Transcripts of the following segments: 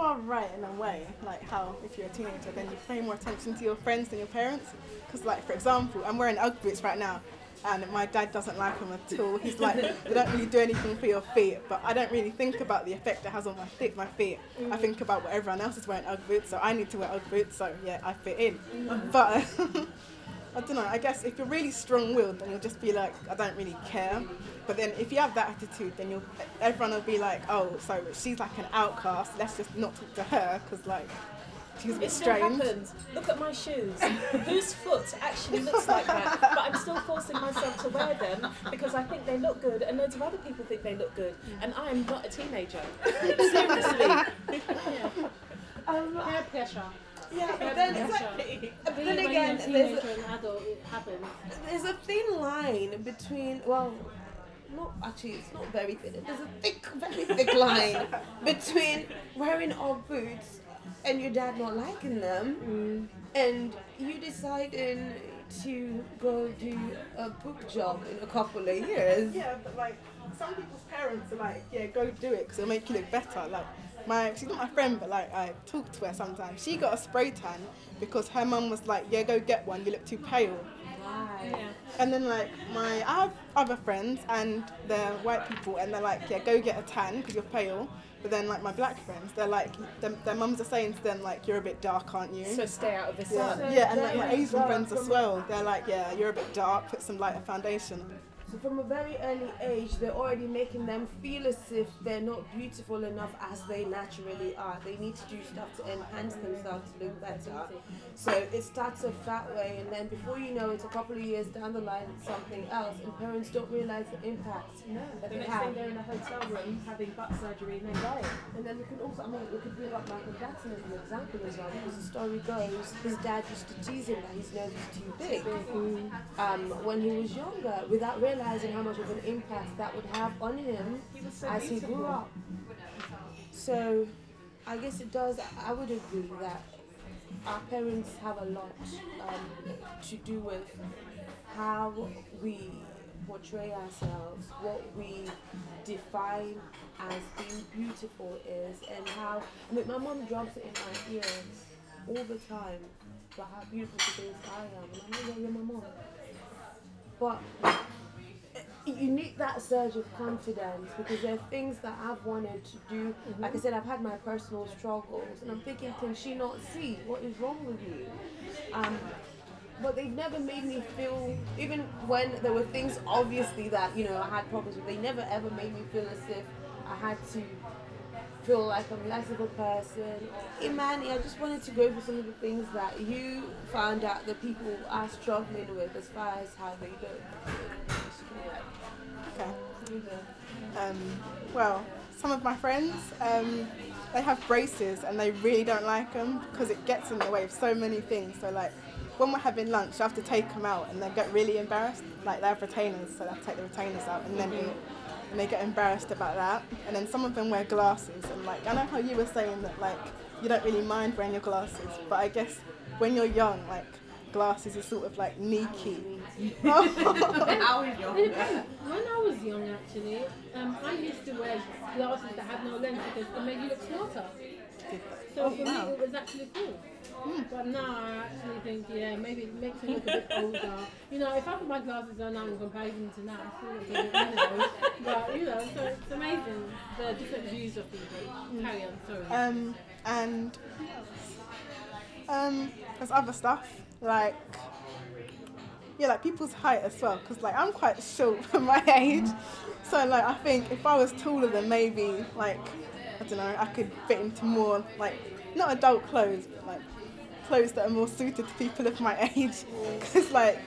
are right in a way, like how if you're a teenager then you pay more attention to your friends than your parents. Because like for example, I'm wearing Ugg boots right now and my dad doesn't like them at all. He's like, they don't really do anything for your feet, but I don't really think about the effect it has on my feet. I think about what everyone else is wearing Ugg boots, so I need to wear Ugg boots, so yeah, I fit in. But I don't know, I guess if you're really strong-willed, then you'll just be like, I don't really care. But then if you have that attitude, then everyone will be like, oh, so she's like an outcast, let's just not talk to her, because like, she's a bit strange. It still happens. Look at my shoes. Whose foot actually looks like that? But I'm still forcing myself to wear them because I think they look good and loads of other people think they look good. And I am not a teenager. Seriously. Peer pressure. Yeah, but then again, there's a thin line between, well, not actually, it's not very thin. There's a very thick line between wearing Ugg boots and your dad not liking them, and you deciding to go do a book job in a couple of years. Yeah, but like some people's parents are like, yeah, go do it because it'll make you look better. Like she's not my friend, but like I talk to her sometimes. She got a spray tan because her mum was like, yeah, go get one. You look too pale. Right. Yeah. And then like I have other friends and they're white people and they're like, yeah, go get a tan because you're pale. But then like my black friends, they're like, their mums are saying to them like, you're a bit dark, aren't you? So stay out of the sun. Yeah, and like my Asian friends as well, they're like, yeah, you're a bit dark, put some lighter foundation on. So from a very early age, they're already making them feel as if they're not beautiful enough as they naturally are. They need to do stuff to enhance themselves to look better. So it starts off that way, and then before you know it, a couple of years down the line, it's something else, and parents don't realize the impact that The they next have. thing they're in a hotel room having butt surgery and then dying. And then we can also, we could bring up Michael Jackson as an example as well, because the story goes, his dad used to tease him that his nose was too big when he was younger, without realizing how much of an impact that would have on him as he grew up. So I guess it does, I would agree that our parents have a lot to do with how we portray ourselves, what we define as being beautiful is, and how, my mom drops it in my ears all the time about how beautiful she thinks I am, and I'm like, yeah, you're my mom. But you need that surge of confidence, because there are things that I've wanted to do. Like I said, I've had my personal struggles, and I'm thinking, can she not see what is wrong with you? But they've never made me feel, even when there were things obviously that, I had problems with, they never ever made me feel as if I had to feel like I'm less of a person. Imani, I just wanted to go over some of the things that you found out that people are struggling with as far as how they look. Okay. Well, some of my friends, they have braces and they really don't like them because it gets in the way of so many things. So like, when we're having lunch, I have to take them out and they get really embarrassed. Like they have retainers, so I have to take the retainers out and then eat. And they get embarrassed about that. And then some of them wear glasses. And like, I know how you were saying that like, you don't really mind wearing your glasses, but I guess when you're young, like, glasses is sort of like sneaky. When I was young, actually, I used to wear glasses that had no lens because it made you look smarter. So for me, it was actually cool. But now I actually think, yeah, maybe it makes me look a bit older. If I put my glasses on now in comparison to now, I feel like a bit, But, so it's amazing, the different views of people. Carry on, sorry. And there's other stuff, like people's height as well, because like I'm quite short for my age, so like I think if I was taller, then maybe like, I don't know, I could fit into more like, not adult clothes, but like clothes that are more suited to people of my age, because like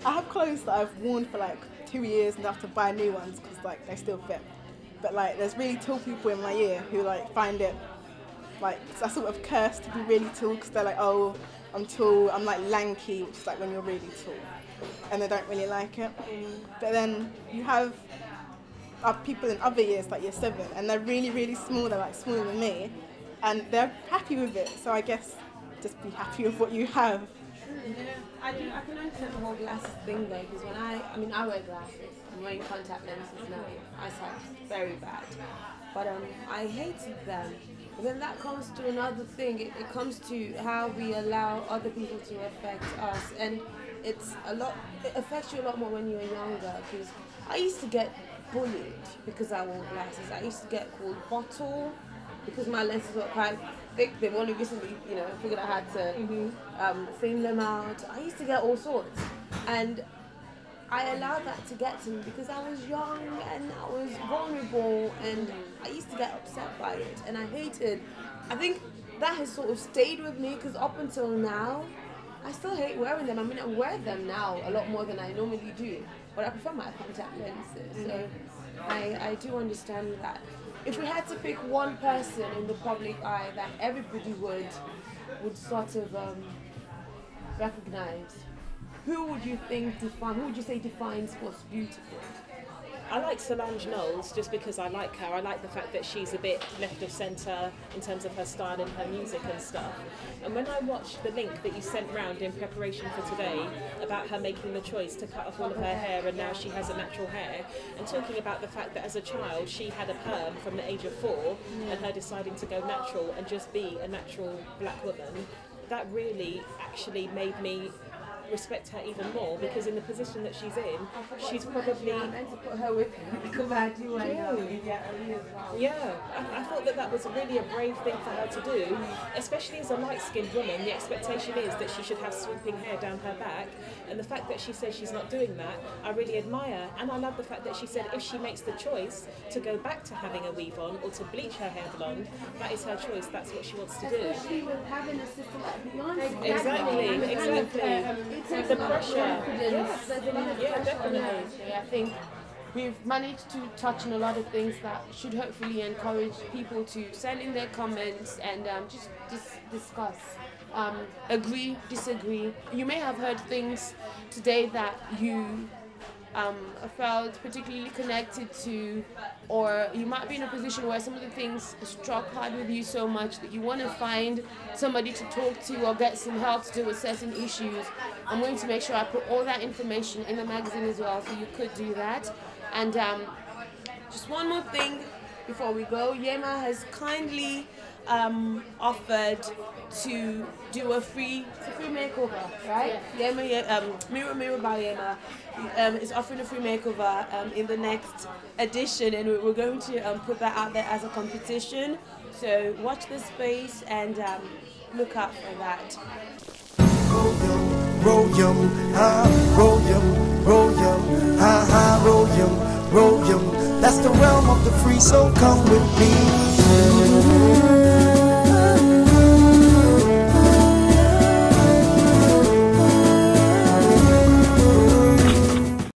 I have clothes that I've worn for like 2 years and I have to buy new ones because like they still fit, but like there's really tall people in my year who like find it like a sort of curse to be really tall, because they're like, oh, I'm tall, I'm like lanky, which is like when you're really tall, and they don't really like it. But then you have people in other years, like year 7, and they're really, really small, they're like smaller than me, and they're happy with it, so I guess just be happy with what you have. I can understand the whole glasses thing though, because when I wear glasses, wearing contact lenses now. Eyesight is very bad. But I hated them. And then that comes to another thing. It comes to how we allow other people to affect us. And it affects you a lot more when you're younger. Because I used to get bullied because I wore glasses. I used to get called bottle because my lenses were quite thick. They've only recently, figured I had to thin them out. I used to get all sorts. And I allowed that to get to me because I was young and I was vulnerable and I used to get upset by it and I hated. I think that has sort of stayed with me because up until now, I still hate wearing them. I mean, I wear them now a lot more than I normally do, but I prefer my contact lenses. So I do understand that. If we had to pick one person in the public eye that everybody would sort of recognize, who would you say defines what's beautiful? I like Solange Knowles just because I like her. I like the fact that she's a bit left of centre in terms of her style and her music and stuff. And when I watched the link that you sent round in preparation for today about her making the choice to cut off all of her hair and now she has a natural hair, and talking about the fact that as a child she had a perm from the age of 4 and her deciding to go natural and just be a natural black woman, that really actually made me respect her even more because in the position that she's in, she's probably... I meant to put her with me because I do Yeah, I thought that was really a brave thing for her to do, especially as a light-skinned woman. The expectation is that she should have sweeping hair down her back, and the fact that she says she's not doing that, I really admire. And I love the fact that she said if she makes the choice to go back to having a weave on or to bleach her hair blonde, that is her choice, that's what she wants to do. Especially with having a sister like Beyonce. Exactly. The pressure. Yeah, definitely. I think we've managed to touch on a lot of things that should hopefully encourage people to send in their comments and just discuss. Agree, disagree. You may have heard things today that you felt particularly connected to, or you might be in a position where some of the things struck hard with you so much that you want to find somebody to talk to or get some help to deal with certain issues. I'm going to make sure I put all that information in the magazine as well, so you could do that. And just one more thing before we go, Yema has kindly offered to do a free makeover, right? Yeah. Yema, Mirror by Yema is offering a free makeover in the next edition, and we're going to put that out there as a competition. So watch this space and look out for that. Royaume, Royaume, that's the realm of the free, so come with me.